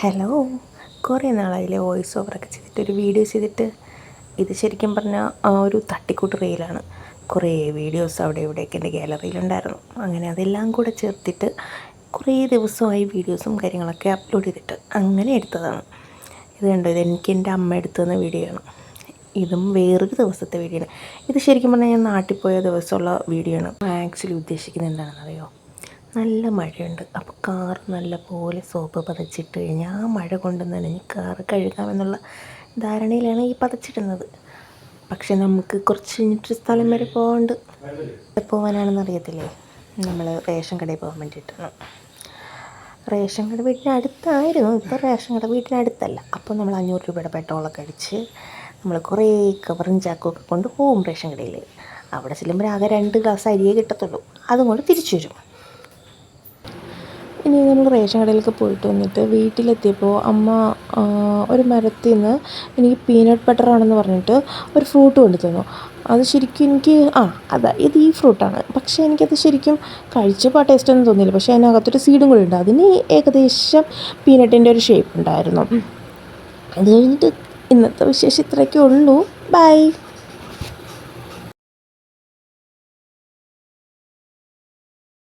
Hello, കുറേ നാളായില്ലേ voice ഓവറൊക്കെ ചെയ്തിട്ട് ഒരു വീഡിയോ ചെയ്തിട്ട്. ഇത് ശരിക്കും പറഞ്ഞാൽ ഒരു തട്ടിക്കൂട്ട് റീലാണ്. കുറേ വീഡിയോസ് അവിടെ ഇവിടെയൊക്കെ എൻ്റെ ഗാലറിയിലുണ്ടായിരുന്നു. അങ്ങനെ അതെല്ലാം കൂടെ ചേർത്തിട്ട് കുറേ ദിവസമായി വീഡിയോസും കാര്യങ്ങളൊക്കെ അപ്ലോഡ് ചെയ്തിട്ട് അങ്ങനെ എടുത്തതാണ്. ഇത് കണ്ടോ, ഇതെനിക്ക് എൻ്റെ അമ്മ എടുത്തു തന്ന വീഡിയോ ആണ്. ഇതും വേറൊരു ദിവസത്തെ വീഡിയോ ആണ്. ഇത് ശരിക്കും പറഞ്ഞാൽ ഞാൻ നാട്ടിൽ പോയ ദിവസമുള്ള വീഡിയോ ആണ്. ആക്ച്വലി ഉദ്ദേശിക്കുന്നത് എന്താണെന്നറിയോ, നല്ല മഴയുണ്ട്. അപ്പോൾ കാർ നല്ല പോലെ സോപ്പ് പതച്ചിട്ട് കഴിഞ്ഞാൽ ആ മഴ കൊണ്ട് നനഞ്ഞ് കാറ് കഴുകാമെന്നുള്ള ധാരണയിലാണ് ഈ പതച്ചിടുന്നത്. പക്ഷെ നമുക്ക് കുറച്ച് കഴിഞ്ഞിട്ട് സ്ഥലം വരെ പോകാണ്ട്. പോകാനാണെന്ന് അറിയത്തില്ലേ, നമ്മൾ റേഷൻ കടയിൽ പോകാൻ വേണ്ടിയിട്ടാണ്. റേഷൻ കട വീട്ടിനടുത്തായിരുന്നു, ഇപ്പോൾ റേഷൻ കട വീട്ടിനടുത്തല്ല. അപ്പോൾ നമ്മൾ 500 രൂപയുടെ പെട്രോളൊക്കെ അടിച്ച് നമ്മൾ കുറേ കവറും ചാക്കൊക്കെ കൊണ്ട് പോകും റേഷൻ കടയിൽ. അവിടെ ചെല്ലുമ്പോൾ ആകെ 2 ഗ്ലാസ് അരിയേ കിട്ടത്തുള്ളൂ. അതും കൊണ്ട് തിരിച്ചു വരും. ഇനി നമ്മൾ റേഷൻ കടയിലൊക്കെ പോയിട്ട് വന്നിട്ട് വീട്ടിലെത്തിയപ്പോൾ അമ്മ ഒരു മരത്തിൽ നിന്ന് എനിക്ക് പീനട്ട് ബട്ടറാണെന്ന് പറഞ്ഞിട്ട് ഒരു ഫ്രൂട്ട് കൊണ്ടു തന്നു. അത് ശരിക്കും എനിക്ക് ഇത് ഈ ഫ്രൂട്ടാണ്. പക്ഷേ എനിക്കത് ശരിക്കും കഴിച്ചപ്പോൾ ടേസ്റ്റൊന്നും തോന്നിയില്ല. പക്ഷേ അതിനകത്തൊരു സീഡും കൂടി ഉണ്ട്. അതിന് ഏകദേശം പീനട്ടിൻ്റെ ഒരു ഷേപ്പ് ഉണ്ടായിരുന്നു. അത് കഴിഞ്ഞിട്ട് ഇന്നത്തെ വിശേഷം ഇത്രയൊക്കെ ഉള്ളൂ. ബൈ.